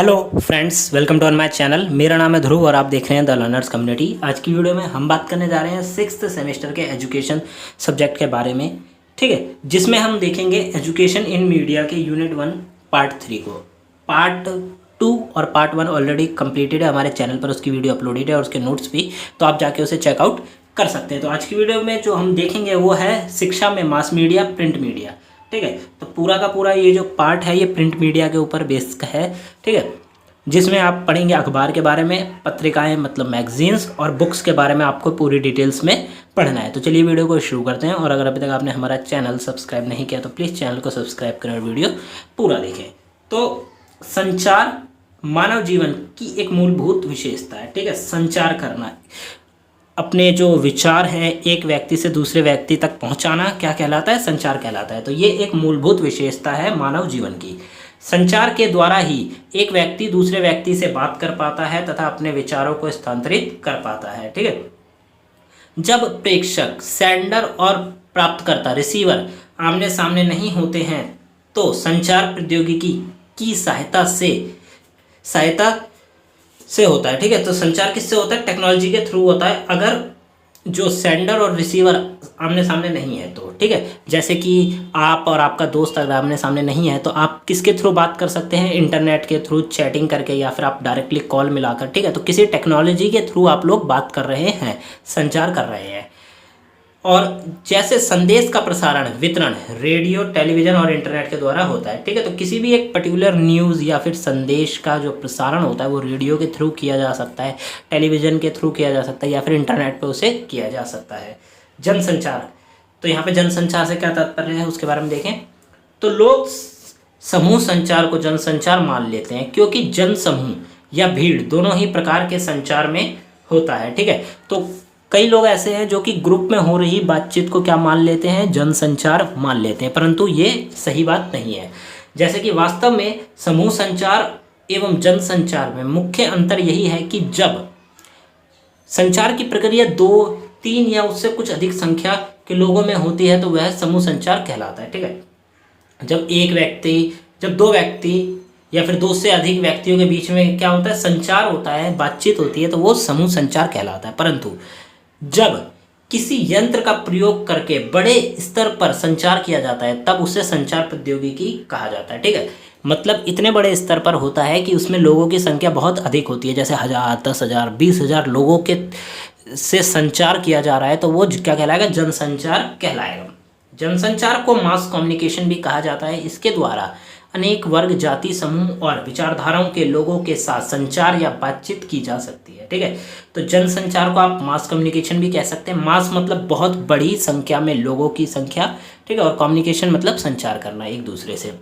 Hello friends, welcome to on my channel. मेरा नाम है ध्रुव और आप देख रहे हैं द लर्नर्स कम्युनिटी। आज की वीडियो में हम बात करने जा रहे हैं 6th सेमेस्टर के एजुकेशन सब्जेक्ट के बारे में, ठीक है, जिसमें हम देखेंगे एजुकेशन इन मीडिया के यूनिट 1 पार्ट 3 को। पार्ट 2 और पार्ट 1 ऑलरेडी कंप्लीटेड है, हमारे चैनल पर उसकी वीडियो अपलोडेड है और उसके नोट्स भी, तो आप जाके उसे चेकआउट कर सकते हैं। तो आज की वीडियो में जो हम देखेंगे वो है शिक्षा में मास मीडिया, प्रिंट मीडिया, ठीक है। तो पूरा का पूरा ये जो पार्ट है ये प्रिंट मीडिया के ऊपर बेस है, ठीक है, जिसमें आप पढ़ेंगे अखबार के बारे में, पत्रिकाएं मतलब मैगजीन्स, और बुक्स के बारे में आपको पूरी डिटेल्स में पढ़ना है। तो चलिए वीडियो को शुरू करते हैं। और अगर अभी तक आपने हमारा चैनल सब्सक्राइब नहीं किया तो प्लीज़ चैनल को सब्सक्राइब करें और वीडियो पूरा देखें। तो संचार मानव जीवन की एक मूलभूत विशेषता है, ठीक है। संचार करना, अपने जो विचार हैं एक व्यक्ति से दूसरे व्यक्ति तक पहुंचाना क्या कहलाता है? संचार कहलाता है। तो ये एक मूलभूत विशेषता है मानव जीवन की। संचार के द्वारा ही एक व्यक्ति दूसरे व्यक्ति से बात कर पाता है तथा अपने विचारों को स्थानांतरित कर पाता है, ठीक है। जब प्रेषक, सेंडर और प्राप्तकर्ता, रिसीवर आमने सामने नहीं होते हैं तो संचार प्रौद्योगिकी की सहायता से होता है, ठीक है। तो संचार किससे होता है? टेक्नोलॉजी के थ्रू होता है, अगर जो सेंडर और रिसीवर आमने सामने नहीं है तो, ठीक है। जैसे कि आप और आपका दोस्त अगर आमने सामने नहीं है तो आप किसके थ्रू बात कर सकते हैं? इंटरनेट के थ्रू, चैटिंग करके, या फिर आप डायरेक्टली कॉल मिलाकर, ठीक है। तो किसी टेक्नोलॉजी के थ्रू आप लोग बात कर रहे हैं, संचार कर रहे हैं। और जैसे संदेश का प्रसारण, वितरण रेडियो, टेलीविज़न और इंटरनेट के द्वारा होता है, ठीक है। तो किसी भी एक पर्टिकुलर न्यूज़ या फिर संदेश का जो प्रसारण होता है वो रेडियो के थ्रू किया जा सकता है, टेलीविज़न के थ्रू किया जा सकता है, या फिर इंटरनेट पे उसे किया जा सकता है। जनसंचार, तो यहाँ पे जनसंचार से क्या तात्पर्य है उसके बारे में देखें। तो लोग समूह संचार को जनसंचार मान लेते हैं क्योंकि जनसमूह या भीड़ दोनों ही प्रकार के संचार में होता है, ठीक है। तो कई लोग ऐसे हैं जो कि ग्रुप में हो रही बातचीत को क्या मान लेते हैं? जनसंचार मान लेते हैं, परंतु ये सही बात नहीं है। जैसे कि वास्तव में समूह संचार एवं जनसंचार में मुख्य अंतर यही है कि जब संचार की प्रक्रिया 2, 3 या उससे कुछ अधिक संख्या के लोगों में होती है तो वह समूह संचार कहलाता है, ठीक है। जब 2 व्यक्ति या फिर 2 से अधिक व्यक्तियों के बीच में क्या होता है? संचार होता है, बातचीत होती है, तो वो समूह संचार कहलाता है। परंतु जब किसी यंत्र का प्रयोग करके बड़े स्तर पर संचार किया जाता है तब उसे संचार प्रौद्योगिकी कहा जाता है, ठीक है। मतलब इतने बड़े स्तर पर होता है कि उसमें लोगों की संख्या बहुत अधिक होती है, जैसे 1000, 10,000, 20,000 लोगों के से संचार किया जा रहा है, तो वो क्या कहलाएगा? जनसंचार कहलाएगा। जनसंचार को मास कम्युनिकेशन भी कहा जाता है। इसके द्वारा अनेक वर्ग, जाति, समूह और विचारधाराओं के लोगों के साथ संचार या बातचीत की जा सकती है, ठीक है। तो जनसंचार को आप मास कम्युनिकेशन भी कह सकते हैं। मास मतलब बहुत बड़ी संख्या में लोगों की संख्या, ठीक है, और कम्युनिकेशन मतलब संचार करना एक दूसरे से।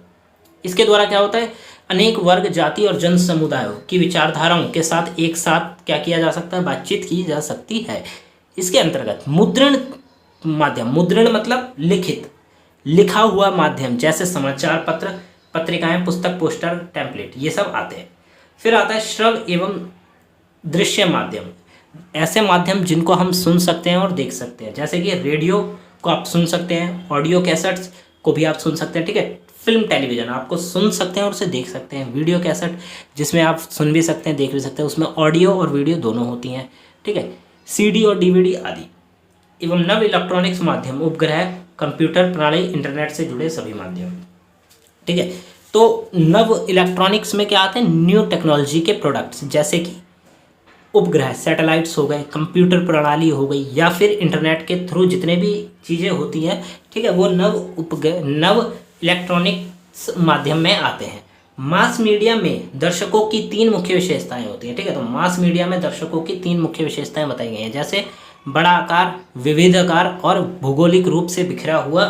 इसके द्वारा क्या होता है? अनेक वर्ग, जाति और जन समुदायों की विचारधाराओं के साथ एक साथ क्या किया जा सकता है? बातचीत की जा सकती है। इसके अंतर्गत मुद्रण माध्यम, मुद्रण मतलब लिखित, लिखा हुआ माध्यम, जैसे समाचार पत्र, पत्रिकाएं, पुस्तक, पोस्टर, टेम्पलेट, ये सब आते हैं। फिर आता है श्रव्य एवं दृश्य माध्यम, ऐसे माध्यम जिनको हम सुन सकते हैं और देख सकते हैं, जैसे कि रेडियो को आप सुन सकते हैं, ऑडियो कैसेट्स को भी आप सुन सकते हैं, ठीक है। फिल्म, टेलीविज़न आपको सुन सकते हैं और उसे देख सकते हैं। वीडियो कैसेट जिसमें आप सुन भी सकते हैं, देख भी सकते हैं, उसमें ऑडियो और वीडियो दोनों होती हैं, ठीक है। CD और DVD आदि। एवं नव इलेक्ट्रॉनिक्स माध्यम, उपग्रह, कंप्यूटर प्रणाली, इंटरनेट से जुड़े सभी माध्यम, ठीक है। तो नव इलेक्ट्रॉनिक्स में क्या आते हैं? न्यू टेक्नोलॉजी के प्रोडक्ट्स, जैसे कि उपग्रह, सैटेलाइट्स हो गए, कंप्यूटर प्रणाली हो गई, या फिर इंटरनेट के थ्रू जितने भी चीज़ें होती हैं, ठीक है, वो नव इलेक्ट्रॉनिक्स माध्यम में आते हैं। मास मीडिया में दर्शकों की 3 मुख्य विशेषताएं होती हैं, ठीक है। तो मास मीडिया में दर्शकों की 3 मुख्य विशेषताएं बताई गई हैं, जैसे बड़ा आकार, विविध आकार और भौगोलिक रूप से बिखरे हुए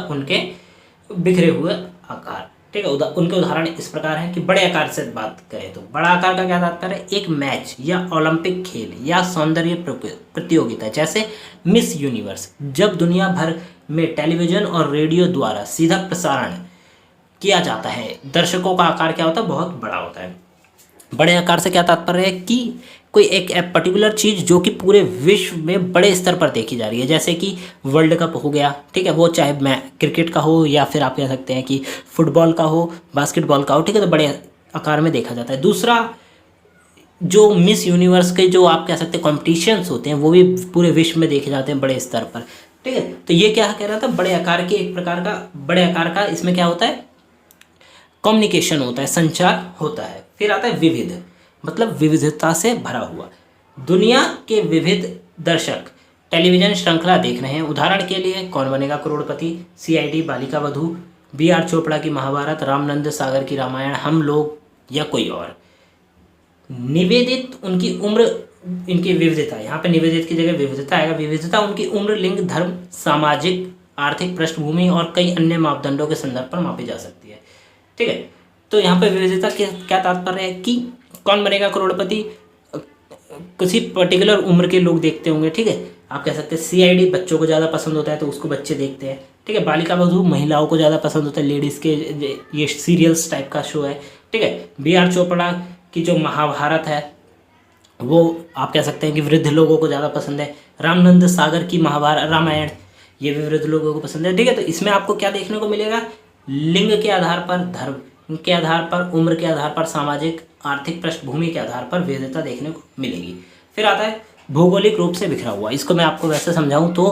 आकार, ठीक है। उनके उदाहरण इस प्रकार हैं कि बड़े आकार से बात करें तो बड़ा आकार का क्या तात्पर्य है? एक मैच या ओलंपिक खेल या सौंदर्य प्रतियोगिता, जैसे मिस यूनिवर्स। जब दुनिया भर में टेलीविज़न और रेडियो द्वारा सीधा प्रसारण किया जाता है, दर्शकों का आकार क्या होता है? बहुत बड़ा होता है। बड़े आकार से क्या तात्पर्य है कि कोई एक पर्टिकुलर चीज़ जो कि पूरे विश्व में बड़े स्तर पर देखी जा रही है, जैसे कि वर्ल्ड कप हो गया, ठीक है, वो चाहे क्रिकेट का हो या फिर आप कह सकते हैं कि फुटबॉल का हो, बास्केटबॉल का हो, ठीक है। तो बड़े आकार में देखा जाता है। दूसरा, जो मिस यूनिवर्स के जो आप कह सकते हैं कॉम्पिटिशन्स होते हैं वो भी पूरे विश्व में देखे जाते हैं बड़े स्तर पर, ठीक है। तो ये क्या कह रहा था, बड़े आकार के एक प्रकार का, बड़े आकार का इसमें क्या होता है, कम्युनिकेशन होता है, संचार होता है। फिर आता है विविध, मतलब विविधता से भरा हुआ। दुनिया के विविध दर्शक टेलीविजन श्रृंखला देख रहे हैं। उदाहरण के लिए कौन बनेगा करोड़पति, सीआईडी, बालिका वधू, बी.आर. चोपड़ा की महाभारत, रामानंद सागर की रामायण, हम लोग या कोई और। निवेदित, उनकी उम्र, इनकी विविधता, यहाँ पे निवेदित की जगह विविधता आएगा। विविधता उनकी उम्र, लिंग, धर्म, सामाजिक आर्थिक पृष्ठभूमि और कई अन्य मापदंडों के संदर्भ पर मापी जा सकती है, ठीक है। तो यहाँ पे विविधता के क्या तात्पर्य है कि कौन बनेगा करोड़पति किसी पर्टिकुलर उम्र के लोग देखते होंगे, ठीक है। आप कह सकते हैं सीआईडी बच्चों को ज़्यादा पसंद होता है तो उसको बच्चे देखते हैं, ठीक है। बालिका वधू महिलाओं को ज़्यादा पसंद होता है, लेडीज़ के ये सीरियल्स टाइप का शो है, ठीक है। बी.आर. चोपड़ा की जो महाभारत है वो आप कह सकते हैं कि वृद्ध लोगों को ज़्यादा पसंद है। रामानंद सागर की महाभारत, रामायण, ये भी वृद्ध लोगों को पसंद है, ठीक है। तो इसमें आपको क्या देखने को मिलेगा, लिंग के आधार पर, धर्म के आधार पर, उम्र के आधार पर, सामाजिक आर्थिक पृष्ठभूमि के आधार पर विविधता देखने को मिलेगी। फिर आता है भौगोलिक रूप से बिखरा हुआ। इसको मैं आपको वैसे समझाऊं तो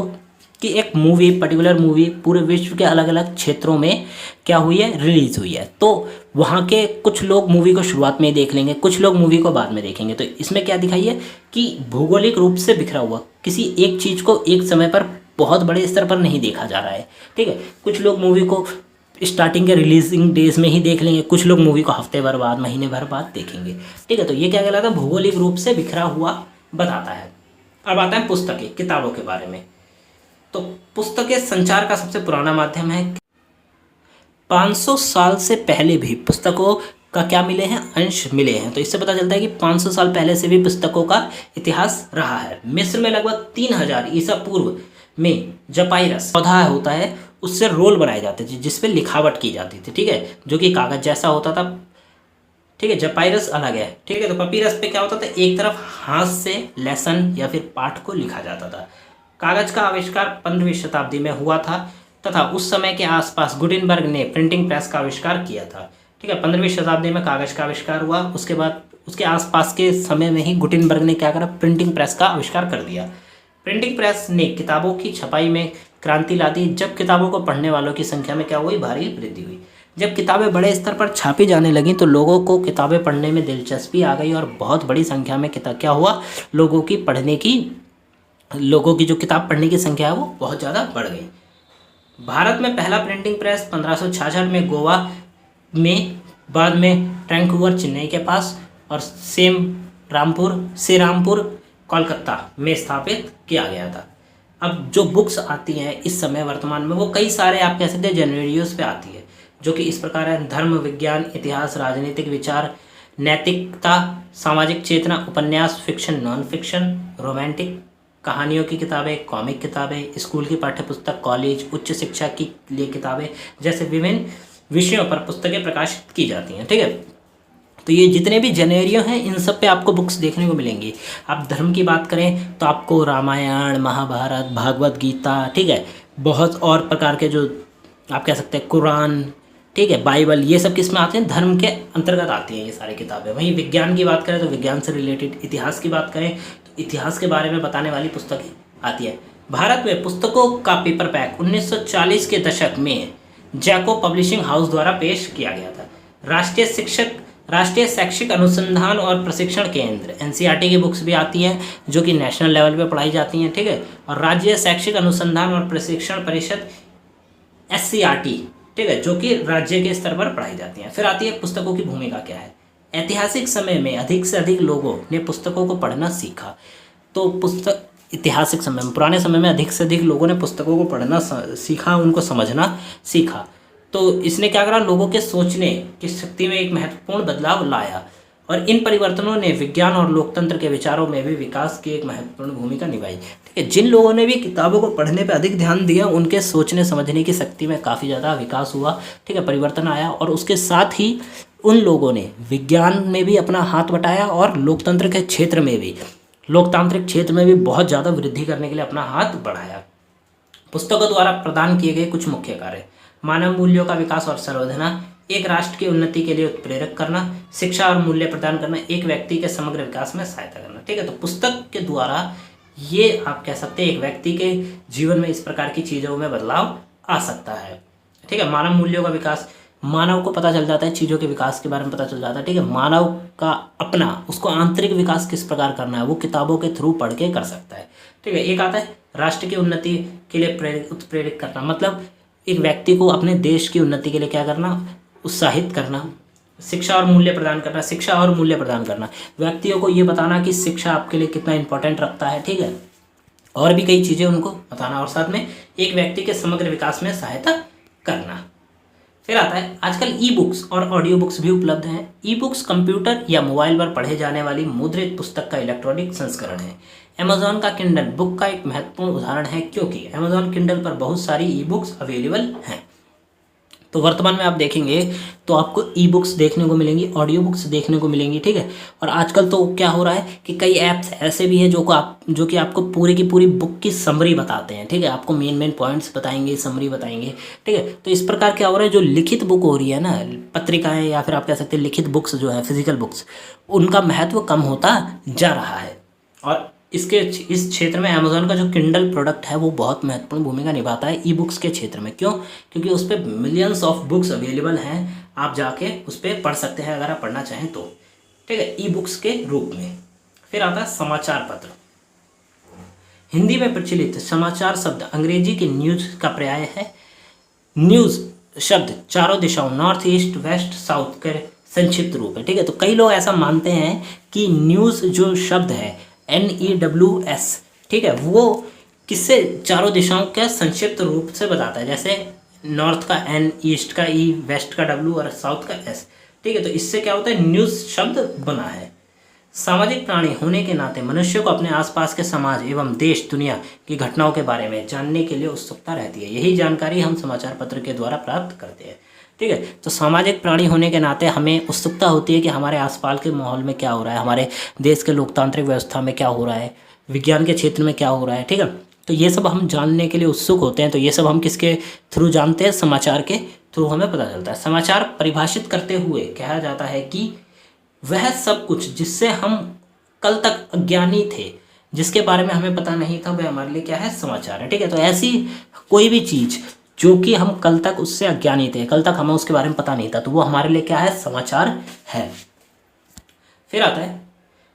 कि एक मूवी, पर्टिकुलर मूवी पूरे विश्व के अलग अलग क्षेत्रों में क्या हुई है, रिलीज़ हुई है। तो वहाँ के कुछ लोग मूवी को शुरुआत में ही देख लेंगे, कुछ लोग मूवी को बाद में देखेंगे। तो इसमें क्या दिखाई है कि भौगोलिक रूप से बिखरा हुआ, किसी एक चीज़ को एक समय पर बहुत बड़े स्तर पर नहीं देखा जा रहा है, ठीक है। कुछ लोग मूवी को स्टार्टिंग के रिलीजिंग डेज में ही देख लेंगे, कुछ लोग मूवी को हफ्ते भर बाद, महीने भर बाद देखेंगे, ठीक है। तो ये क्या कहलाता है, भौगोलिक रूप से बिखरा हुआ बताता है। अब आता है पुस्तकें, किताबों के बारे में। तो पुस्तकें संचार का सबसे पुराना माध्यम है। 500 साल से पहले भी पुस्तकों का क्या मिले हैं, अंश मिले हैं। तो इससे पता चलता है कि 500 साल पहले से भी पुस्तकों का इतिहास रहा है। मिस्र में लगभग 3000 ईसा पूर्व में जपाइरस पौधा होता है, उससे रोल बनाए जाते थे जिसपे लिखावट की जाती थी, ठीक है, जो कि कागज जैसा होता था, ठीक है। जपाइरस अलग है, ठीक है। तो पपीरस पे क्या होता था, एक तरफ हाथ से लेसन या फिर पाठ को लिखा जाता था। कागज का आविष्कार 15वीं शताब्दी में हुआ था तथा उस समय के आसपास गुटेनबर्ग ने प्रिंटिंग प्रेस का आविष्कार किया था, ठीक है। 15वीं शताब्दी में कागज का आविष्कार हुआ, उसके बाद उसके आसपास के समय में ही गुटेनबर्ग ने क्या करा, प्रिंटिंग प्रेस का आविष्कार कर दिया। प्रिंटिंग प्रेस ने किताबों की छपाई में क्रांति ला दी। जब किताबों को पढ़ने वालों की संख्या में क्या हुई, भारी वृद्धि हुई। जब किताबें बड़े स्तर पर छापी जाने लगीं तो लोगों को किताबें पढ़ने में दिलचस्पी आ गई और बहुत बड़ी संख्या में किताब क्या हुआ, लोगों की जो किताब पढ़ने की संख्या है वो बहुत ज़्यादा बढ़ गई। भारत में पहला प्रिंटिंग प्रेस 1566 में गोवा में, बाद में ट्रैंकूवर चेन्नई के पास और श्रीरामपुर कोलकाता में स्थापित किया गया था। अब जो बुक्स आती हैं इस समय वर्तमान में वो कई सारे आप कह सकते हैं जनरेडियोस पे आती है, जो कि इस प्रकार है: धर्म, विज्ञान, इतिहास, राजनीतिक विचार, नैतिकता, सामाजिक चेतना, उपन्यास, फिक्शन, नॉन फिक्शन, रोमांटिक कहानियों की किताबें, कॉमिक किताबें, स्कूल की पाठ्यपुस्तक, कॉलेज, उच्च शिक्षा के लिए किताबें, जैसे विभिन्न विषयों पर पुस्तकें प्रकाशित की जाती हैं, ठीक है। तो ये जितने भी जेनेरियो हैं इन सब पे आपको बुक्स देखने को मिलेंगी। आप धर्म की बात करें तो आपको रामायण, महाभारत, भागवत गीता, ठीक है, बहुत और प्रकार के जो आप कह सकते हैं कुरान, ठीक है, बाइबल, ये सब किस में आते हैं, धर्म के अंतर्गत आती हैं ये सारी किताबें। वहीं विज्ञान की बात करें तो विज्ञान से रिलेटेड, इतिहास की बात करें तो इतिहास के बारे में बताने वाली पुस्तकें आती है। भारत में पुस्तकों का पेपर पैक 1940 के दशक में जैको पब्लिशिंग हाउस द्वारा पेश किया गया था। राष्ट्रीय शैक्षिक अनुसंधान और प्रशिक्षण केंद्र एनसीईआरटी की बुक्स भी आती हैं जो कि नेशनल लेवल पे पढ़ाई जाती हैं, ठीक है। और राज्य शैक्षिक अनुसंधान और प्रशिक्षण परिषद एससीईआरटी, ठीक है, जो कि राज्य के स्तर पर पढ़ाई जाती हैं। फिर आती है पुस्तकों की भूमिका क्या है। ऐतिहासिक समय में अधिक से अधिक लोगों ने पुस्तकों को पढ़ना सीखा। तो ऐतिहासिक समय में, पुराने समय में अधिक से अधिक लोगों ने पुस्तकों को पढ़ना सीखा, उनको समझना सीखा। तो इसने क्या करा, लोगों के सोचने की शक्ति में एक महत्वपूर्ण बदलाव लाया और इन परिवर्तनों ने विज्ञान और लोकतंत्र के विचारों में भी विकास की एक महत्वपूर्ण भूमिका निभाई, ठीक है। जिन लोगों ने भी किताबों को पढ़ने पर अधिक ध्यान दिया उनके सोचने समझने की शक्ति में काफ़ी ज़्यादा विकास हुआ, ठीक है, परिवर्तन आया। और उसके साथ ही उन लोगों ने विज्ञान में भी अपना हाथ बटाया और लोकतंत्र के क्षेत्र में भी, लोकतांत्रिक क्षेत्र में भी बहुत ज़्यादा वृद्धि करने के लिए अपना हाथ बढ़ाया। पुस्तकों द्वारा प्रदान किए गए कुछ मुख्य कार्य: मानव मूल्यों का विकास और संवर्धना, एक राष्ट्र की उन्नति के लिए उत्प्रेरक करना, शिक्षा और मूल्य प्रदान करना, एक व्यक्ति के समग्र विकास में सहायता करना। ठीक है, तो पुस्तक के द्वारा ये आप कह सकते हैं एक व्यक्ति के जीवन में इस प्रकार की चीज़ों में बदलाव आ सकता है। ठीक है, मानव मूल्यों का विकास, मानव को पता चल जाता है, चीज़ों के विकास के बारे में पता चल जाता है। ठीक है, मानव का अपना उसको आंतरिक विकास किस प्रकार करना है वो किताबों के थ्रू पढ़ के कर सकता है। ठीक है, एक आता है राष्ट्र की उन्नति के लिए उत्प्रेरित करना, मतलब एक व्यक्ति को अपने देश की उन्नति के लिए क्या करना, उत्साहित करना। शिक्षा और मूल्य प्रदान करना, शिक्षा और मूल्य प्रदान करना, व्यक्तियों को ये बताना कि शिक्षा आपके लिए कितना इंपॉर्टेंट रखता है। ठीक है, और भी कई चीज़ें उनको बताना, और साथ में एक व्यक्ति के समग्र विकास में सहायता करना। फिर आता है आजकल ई बुक्स और ऑडियो बुक्स भी उपलब्ध हैं। ई बुक्स कंप्यूटर या मोबाइल पर पढ़े जाने वाली मुद्रित पुस्तक का इलेक्ट्रॉनिक संस्करण है। अमेजॉन का किंडल बुक का एक महत्वपूर्ण उदाहरण है, क्योंकि अमेजॉन किंडल पर बहुत सारी ई बुक्स अवेलेबल हैं। तो वर्तमान में आप देखेंगे तो आपको ई बुक्स देखने को मिलेंगी, ऑडियो बुक्स देखने को मिलेंगी। ठीक है, और आजकल तो क्या हो रहा है कि कई ऐप्स ऐसे भी हैं जो कि आपको पूरी की पूरी बुक की समरी बताते हैं। ठीक है, आपको मेन पॉइंट्स बताएंगे, समरी बताएंगे। ठीक है, तो इस प्रकार क्या हो रहा है, जो लिखित बुक हो रही है ना, पत्रिकाएं या फिर आप कह सकते हैं लिखित बुक्स जो है, फिजिकल बुक्स, उनका महत्व कम होता जा रहा है। और इस क्षेत्र में अमेजोन का जो किंडल प्रोडक्ट है वो बहुत महत्वपूर्ण भूमिका निभाता है ई बुक्स के क्षेत्र में। क्यों? क्योंकि उस पर मिलियंस ऑफ बुक्स अवेलेबल हैं, आप जाके उस पर पढ़ सकते हैं अगर आप पढ़ना चाहें तो। ठीक है, ई बुक्स के रूप में। फिर आता है समाचार पत्र। हिंदी में प्रचलित समाचार शब्द अंग्रेजी के न्यूज का पर्याय है। न्यूज शब्द चारों दिशाओं, नॉर्थ ईस्ट वेस्ट साउथ के संक्षिप्त रूप है। ठीक है, तो कई लोग ऐसा मानते हैं कि न्यूज जो शब्द है NEWS, ठीक है, वो किससे, चारों दिशाओं के संक्षिप्त रूप से बताता है। जैसे नॉर्थ का N, ईस्ट का E, वेस्ट का W और साउथ का S। ठीक है, तो इससे क्या होता है, न्यूज़ शब्द बना है। सामाजिक प्राणी होने के नाते मनुष्य को अपने आसपास के समाज एवं देश दुनिया की घटनाओं के बारे में जानने के लिए उत्सुकता रहती है। यही जानकारी हम समाचार पत्र के द्वारा प्राप्त करते हैं। ठीक है, तो सामाजिक प्राणी होने के नाते हमें उत्सुकता होती है कि हमारे आसपास के माहौल में क्या हो रहा है, हमारे देश के लोकतांत्रिक व्यवस्था में क्या हो रहा है, विज्ञान के क्षेत्र में क्या हो रहा है। ठीक है, तो ये सब हम जानने के लिए उत्सुक होते हैं। तो ये सब हम किसके थ्रू जानते हैं, समाचार के थ्रू हमें पता चलता है। समाचार परिभाषित करते हुए कहा जाता है कि वह सब कुछ जिससे हम कल तक अज्ञानी थे, जिसके बारे में हमें पता नहीं था, वह हमारे लिए क्या है, समाचार है। ठीक है, तो ऐसी कोई भी चीज़ जो कि हम कल तक उससे अज्ञानी थे, कल तक हमें उसके बारे में पता नहीं था, तो वो हमारे लिए क्या है, समाचार है। फिर आता है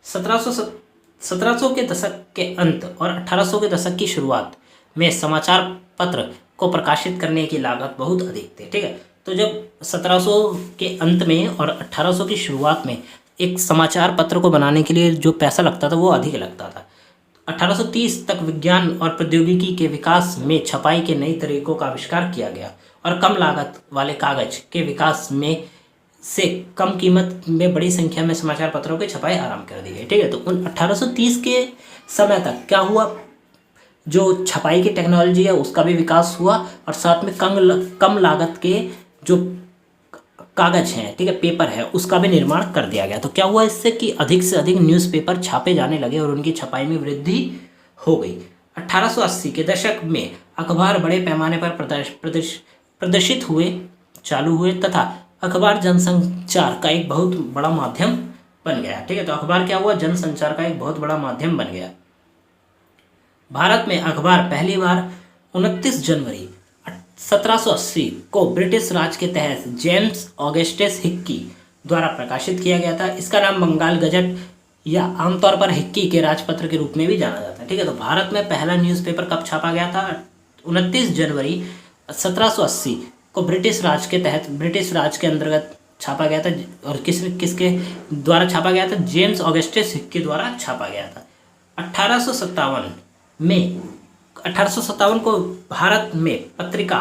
1700 के दशक के अंत और 1800 के दशक की शुरुआत में समाचार पत्र को प्रकाशित करने की लागत बहुत अधिक थी। ठीक है, तो जब 1700 के अंत में और 1800 की शुरुआत में एक समाचार पत्र को बनाने के लिए जो पैसा लगता था वो अधिक लगता था। 1830 तक विज्ञान और प्रौद्योगिकी के विकास में छपाई के नए तरीकों का आविष्कार किया गया और कम लागत वाले कागज के विकास में से कम कीमत में बड़ी संख्या में समाचार पत्रों की छपाई आरंभ कर दी गई। ठीक है, तो उन 1830 के समय तक क्या हुआ, जो छपाई की टेक्नोलॉजी है उसका भी विकास हुआ और साथ में कम लागत के जो कागज हैं, ठीक है, पेपर है, उसका भी निर्माण कर दिया गया। तो क्या हुआ इससे कि अधिक से अधिक न्यूज़पेपर छापे जाने लगे और उनकी छपाई में वृद्धि हो गई। 1880 के दशक में अखबार बड़े पैमाने पर प्रदर्शित हुए चालू हुए तथा अखबार जनसंचार का एक बहुत बड़ा माध्यम बन गया। ठीक है, तो अखबार क्या हुआ, जनसंचार का एक बहुत बड़ा माध्यम बन गया। भारत में अखबार पहली बार 29 जनवरी 1780 को ब्रिटिश राज के तहत जेम्स ऑगस्टस हिक्की द्वारा प्रकाशित किया गया था। इसका नाम बंगाल गजट या आमतौर पर हिक्की के राजपत्र के रूप में भी जाना जाता है। ठीक है, तो भारत में पहला न्यूज़पेपर कब छापा गया था, 29 जनवरी 1780 को ब्रिटिश राज के तहत, ब्रिटिश राज के अंतर्गत छापा गया था। और किसके द्वारा छापा गया था, जेम्स ऑगस्टस हिक्की द्वारा छापा गया था। 1857 को भारत में पत्रिका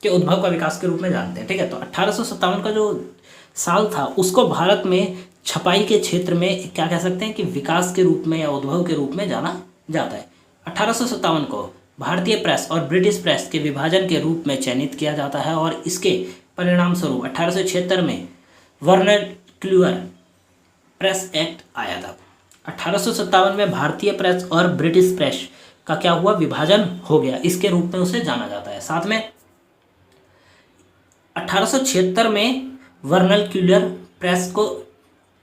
के उद्भव का विकास के रूप में जानते हैं। ठीक है, तो 1857 का जो साल था उसको भारत में छपाई के क्षेत्र में क्या कह सकते हैं कि विकास के रूप में या उद्भव के रूप में जाना जाता है। 1857 को भारतीय प्रेस और ब्रिटिश प्रेस के विभाजन के रूप में चयनित किया जाता है और इसके परिणाम स्वरूप 1876 में वर्नाक्युलर प्रेस एक्ट आया था। 1857 में भारतीय प्रेस और ब्रिटिश प्रेस का क्या हुआ, विभाजन हो गया, इसके रूप में उसे जाना जाता है। साथ में 1876 में वर्नल क्यूलर प्रेस को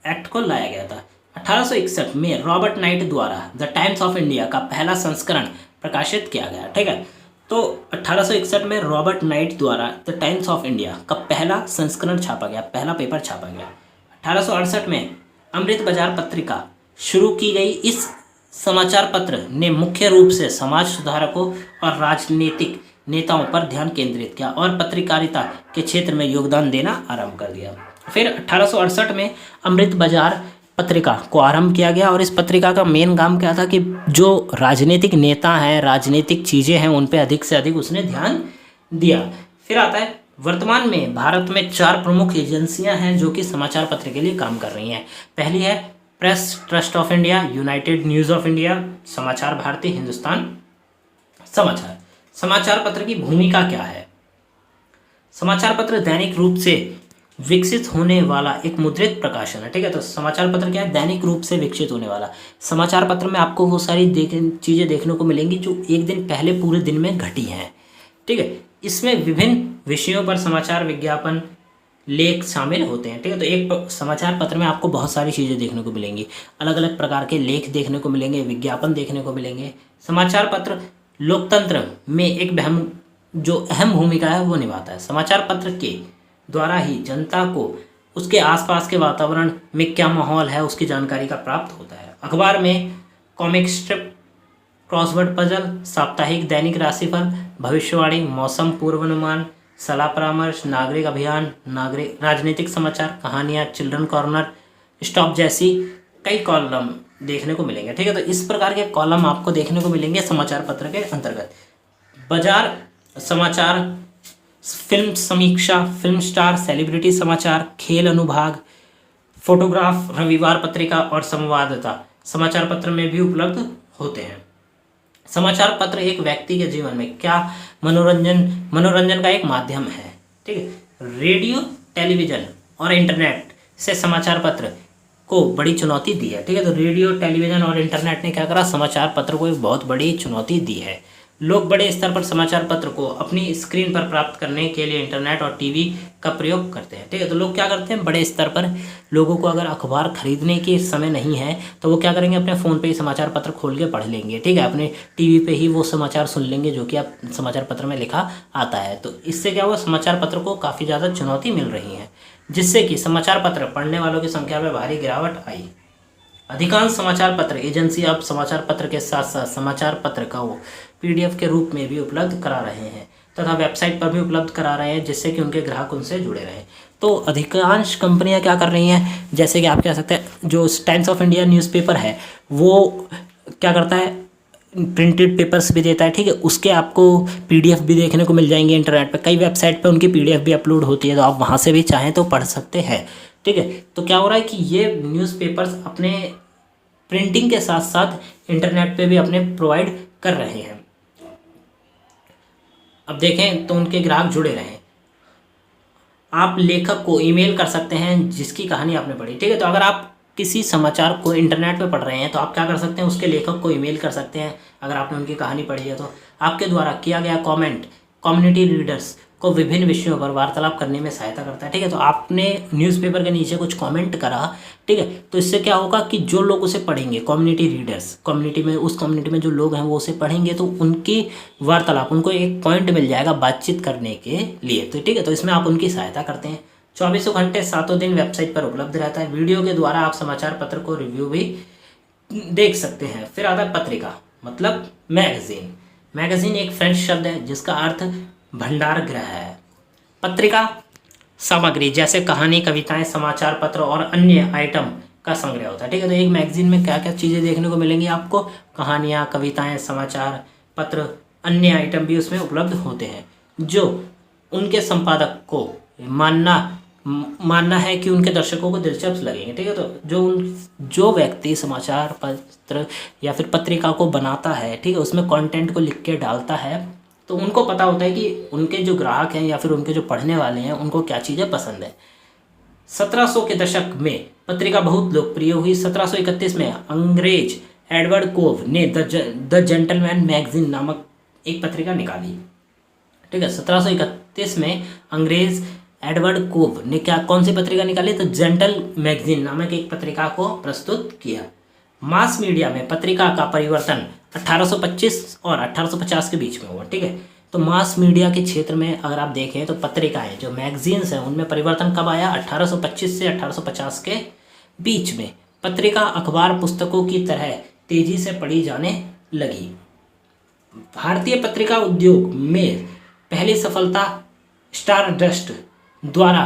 एक्ट को लाया गया था। 1861 में रॉबर्ट नाइट द्वारा द टाइम्स ऑफ इंडिया का पहला संस्करण प्रकाशित किया गया। ठीक है, तो 1861 में रॉबर्ट नाइट द्वारा द टाइम्स ऑफ इंडिया का पहला संस्करण छापा गया, पहला पेपर छापा गया। 1868 में अमृत बाजार पत्रिका शुरू की गई। इस समाचार पत्र ने मुख्य रूप से समाज सुधारकों और राजनीतिक नेताओं पर ध्यान केंद्रित किया और पत्रकारिता के क्षेत्र में योगदान देना आरंभ कर दिया। फिर 1868 में अमृत बाजार पत्रिका को आरंभ किया गया और इस पत्रिका का मेन काम क्या था कि जो राजनीतिक नेता हैं, राजनीतिक चीज़ें हैं, उन पे अधिक से अधिक उसने ध्यान दिया। फिर आता है वर्तमान में भारत में 4 प्रमुख एजेंसियां हैं जो कि समाचार पत्र के लिए काम कर रही हैं। पहली है press trust of India, United news of India, समाचार भारती, हिंदुस्तान समाचार। समाचार पत्र की भूमिका क्या है? समाचार पत्र दैनिक रूप से विकसित होने वाला एक मुद्रित प्रकाशन है। ठीक है, तो समाचार पत्र क्या है? दैनिक रूप से विकसित होने वाला। समाचार पत्र में आपको वो सारी चीज़ें देखने को मिलेंगी जो एक दिन पहले पूरे दिन में घटी हैं। ठीक है, इसमें विभिन्न विषयों पर समाचार, विज्ञापन, लेख शामिल होते हैं। ठीक है, तो एक समाचार पत्र में आपको बहुत सारी चीज़ें देखने को मिलेंगी, अलग अलग प्रकार के लेख देखने को मिलेंगे, विज्ञापन देखने को मिलेंगे। समाचार पत्र लोकतंत्र में एक जो अहम भूमिका है वो निभाता है। समाचार पत्र के द्वारा ही जनता को उसके आसपास के वातावरण में क्या माहौल है उसकी जानकारी का प्राप्त होता है। अखबार में कॉमिक स्ट्रिप, क्रॉसवर्ड पजल, साप्ताहिक दैनिक राशिफल, भविष्यवाणी, मौसम पूर्वानुमान, सलाह परामर्श, नागरिक अभियान, नागरिक राजनीतिक समाचार, कहानियाँ, चिल्ड्रन कॉर्नर, स्टॉप जैसी कई कॉलम देखने को मिलेंगे। ठीक है, तो इस प्रकार के कॉलम आपको देखने को मिलेंगे समाचार पत्र के अंतर्गत। बाजार समाचार, फिल्म समीक्षा, फिल्म स्टार, सेलिब्रिटी समाचार, खेल अनुभाग, फोटोग्राफ, रविवार पत्रिका और संवाददाता समाचार पत्र में भी उपलब्ध होते हैं। समाचार पत्र एक व्यक्ति के जीवन में क्या मनोरंजन का एक माध्यम है। ठीक है, रेडियो, टेलीविज़न और इंटरनेट से समाचार पत्र को बड़ी चुनौती दी है। ठीक है, तो रेडियो, टेलीविज़न और इंटरनेट ने क्या करा? समाचार पत्र को एक बहुत बड़ी चुनौती दी है। लोग बड़े स्तर पर समाचार पत्र को अपनी स्क्रीन पर प्राप्त करने के लिए इंटरनेट और टीवी का प्रयोग करते हैं। ठीक है, तो लोग क्या करते हैं? बड़े स्तर पर लोगों को अगर अखबार खरीदने के समय नहीं है तो वो क्या करेंगे? अपने फ़ोन पे ही समाचार पत्र खोल के पढ़ लेंगे। ठीक है, अपने टीवी पे ही वो समाचार सुन लेंगे जो कि आप समाचार पत्र में लिखा आता है। तो इससे क्या हुआ? समाचार पत्र को काफ़ी ज़्यादा चुनौती मिल रही है, जिससे कि समाचार पत्र पढ़ने वालों की संख्या में भारी गिरावट आई। अधिकांश समाचार पत्र एजेंसी अब समाचार पत्र के साथ साथ समाचार पत्र का वो PDF के रूप में भी उपलब्ध करा रहे हैं तथा वेबसाइट पर भी उपलब्ध करा रहे हैं, जिससे कि उनके ग्राहक उनसे जुड़े रहें। तो अधिकांश कंपनियां क्या कर रही हैं? जैसे कि आप कह सकते हैं जो टाइम्स ऑफ इंडिया न्यूज़पेपर है वो क्या करता है? प्रिंटेड पेपर्स भी देता है। ठीक है, उसके आपको PDF भी देखने को मिल जाएंगे इंटरनेट पर। कई वेबसाइट पर उनकी PDF भी अपलोड होती है, तो आप वहाँ से भी चाहें तो पढ़ सकते हैं। ठीक है, तो क्या हो रहा है कि ये न्यूज़पेपर्स अपने प्रिंटिंग के साथ साथ इंटरनेट पे भी अपने प्रोवाइड कर रहे हैं। अब देखें तो उनके ग्राहक जुड़े रहें। आप लेखक को ईमेल कर सकते हैं जिसकी कहानी आपने पढ़ी। ठीक है, तो अगर आप किसी समाचार को इंटरनेट पे पढ़ रहे हैं तो आप क्या कर सकते हैं? उसके लेखक को ईमेल कर सकते हैं अगर आपने उनकी कहानी पढ़ी है तो। आपके द्वारा किया गया कमेंट कम्युनिटी रीडर्स को विभिन्न विषयों पर वार्तालाप करने में सहायता करता है। ठीक है, तो आपने न्यूज़पेपर के नीचे कुछ कमेंट करा, ठीक है, तो इससे क्या होगा कि जो लोग उसे पढ़ेंगे, कम्युनिटी रीडर्स, उस कम्युनिटी में जो लोग हैं वो उसे पढ़ेंगे तो उनकी वार्तालाप, उनको एक पॉइंट मिल जाएगा बातचीत करने के लिए। तो ठीक है, तो इसमें आप उनकी सहायता करते हैं। 24 घंटे 7 दिन वेबसाइट पर उपलब्ध रहता है। वीडियो के द्वारा आप समाचार पत्र को रिव्यू भी देख सकते हैं। फिर आता है पत्रिका, मतलब मैगजीन। मैगजीन एक फ्रेंच शब्द है जिसका अर्थ भंडार गृह है। पत्रिका सामग्री जैसे कहानी, कविताएं, समाचार पत्र और अन्य आइटम का संग्रह होता है। ठीक है, तो एक मैगजीन में क्या क्या चीज़ें देखने को मिलेंगी आपको? कहानियाँ, कविताएं, समाचार पत्र, अन्य आइटम भी उसमें उपलब्ध होते हैं जो उनके संपादक को मानना है कि उनके दर्शकों को दिलचस्प लगेंगे। ठीक है, तो जो व्यक्ति समाचार पत्र या फिर पत्रिका को बनाता है, ठीक है, उसमें कंटेंट को लिख के डालता है तो उनको पता होता है कि उनके जो ग्राहक हैं या फिर उनके जो पढ़ने वाले हैं उनको क्या चीज़ें पसंद है। 1700 के दशक में पत्रिका बहुत लोकप्रिय हुई। 1731 में अंग्रेज एडवर्ड कोव ने द जेंटलमैन मैगजीन नामक एक पत्रिका निकाली। ठीक है, 1731 में अंग्रेज एडवर्ड कोब ने क्या कौन सी पत्रिका निकाली, तो जेंटल मैगजीन नामक एक पत्रिका को प्रस्तुत किया। मास मीडिया में पत्रिका का परिवर्तन 1825 और 1850 के बीच में हुआ। ठीक है, तो मास मीडिया के क्षेत्र में अगर आप देखें तो पत्रिकाएं जो मैगजीन्स हैं उनमें परिवर्तन कब आया, 1825 से 1850 के बीच में। पत्रिका अखबार पुस्तकों की तरह तेजी से पढ़ी जाने लगी। भारतीय पत्रिका उद्योग में पहली सफलता स्टार डस्ट द्वारा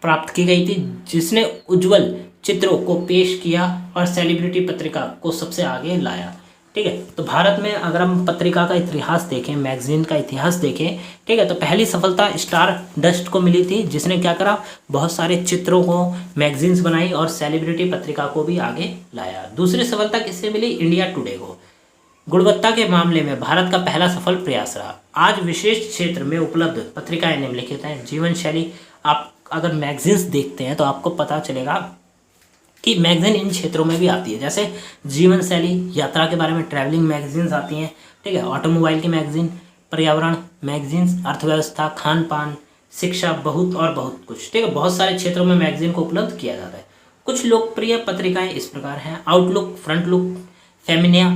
प्राप्त की गई थी, जिसने उज्जवल चित्रों को पेश किया और सेलिब्रिटी पत्रिका को सबसे आगे लाया। ठीक है, तो भारत में अगर हम पत्रिका का इतिहास देखें, मैगजीन का इतिहास देखें, ठीक है, तो पहली सफलता स्टार डस्ट को मिली थी, जिसने क्या करा, बहुत सारे चित्रों को मैगजीन्स बनाई और सेलिब्रिटी पत्रिका को भी आगे लाया। दूसरी सफलता किससे मिली, इंडिया टुडे को। गुणवत्ता के मामले में भारत का पहला सफल प्रयास रहा। आज विशेष क्षेत्र में उपलब्ध पत्रिकाएं निम्नलिखित हैं। जीवन शैली, आप अगर मैगजीन्स देखते हैं तो आपको पता चलेगा कि मैगजीन इन क्षेत्रों में भी आती है, जैसे जीवन शैली, यात्रा के बारे में ट्रैवलिंग मैगजीन्स आती हैं। ठीक है, ऑटोमोबाइल की मैगजीन, पर्यावरण मैगजीन्स, अर्थव्यवस्था, खान पान, शिक्षा, बहुत कुछ। ठीक है, बहुत सारे क्षेत्रों में मैगजीन को उपलब्ध किया जाता है। कुछ लोकप्रिय पत्रिकाएं इस प्रकार हैं, Outlook, Front Look, Femina,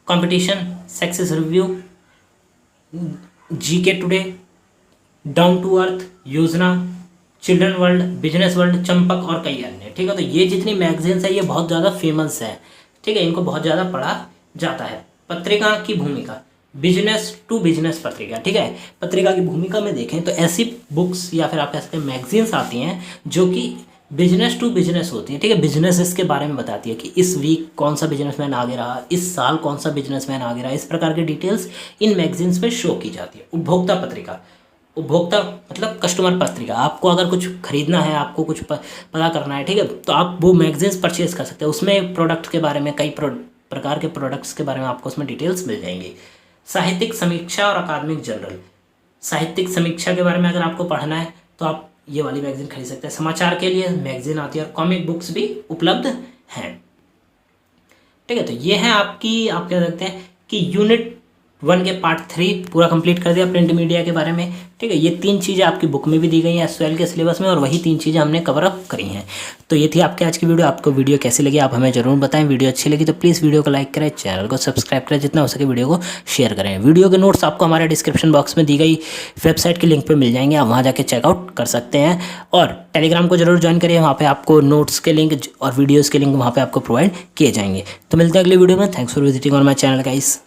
Competition, Success Review, GK Today, Down to Earth, Yojana, Children World, Business World, Champak और कई अन्य। ठीक है, तो ये जितनी मैगजीन्स है ये बहुत ज़्यादा फेमस है। ठीक है, इनको बहुत ज़्यादा पढ़ा जाता है। पत्रिका की भूमिका, बिजनेस टू बिजनेस पत्रिका। ठीक है, पत्रिका की भूमिका में देखें तो ऐसी बुक्स या फिर आप कह सकते हैं मैगजीन्स आती हैं जो कि बिजनेस टू बिजनेस होती है। ठीक है, बिजनेसेस के बारे में बताती है कि इस वीक कौन सा बिजनेसमैन आगे रहा, इस साल कौन सा बिजनेसमैन आगे रहा, इस प्रकार की डिटेल्स इन मैगजीन्स में शो की जाती है। उपभोक्ता पत्रिका, उपभोक्ता मतलब कस्टमर पत्रिका, आपको अगर कुछ खरीदना है, आपको कुछ पता करना है, ठीक है, तो आप वो मैगजीन्स परचेज कर सकते हैं। उसमें प्रोडक्ट के बारे में, कई प्रकार के प्रोडक्ट्स के बारे में आपको उसमें डिटेल्स मिल जाएंगी। साहित्यिक समीक्षा और अकादमिक जर्नल, साहित्यिक समीक्षा के बारे में अगर आपको पढ़ना है तो आप ये वाली मैगजीन खरीद सकते हैं। समाचार के लिए मैगजीन आती है और कॉमिक बुक्स भी उपलब्ध हैं। ठीक है, तो ये है आपकी, आप कह सकते हैं कि यूनिट 1 के पार्ट 3 पूरा कंप्लीट कर दिया प्रिंट मीडिया के बारे में। ठीक है, ये 3 चीज़ें आपकी बुक में भी दी गई हैं एसवाईएल के सिलेबस में, और वही 3 चीज़ें हमने कवर अप करी हैं। तो ये थी आपके आज की वीडियो। आपको वीडियो कैसी लगी आप हमें ज़रूर बताएं। वीडियो अच्छी लगी तो प्लीज़ वीडियो को लाइक करें, चैनल को सब्सक्राइब करें, जितना हो सके वीडियो को शेयर करें। वीडियो के नोट्स आपको हमारे डिस्क्रिप्शन बॉक्स में दी गई वेबसाइट के लिंक पर मिल जाएंगे, आप वहाँ जाके चेकआउट कर सकते हैं। और टेलीग्राम को जरूर ज्वाइन करिए, वहाँ पर आपको नोट्स के लिंक और वीडियोज़ के लिंक वहाँ पर आपको प्रोवाइड किए जाएंगे। तो मिलते हैं अगले वीडियो में। Thanks for visiting on my channel guys.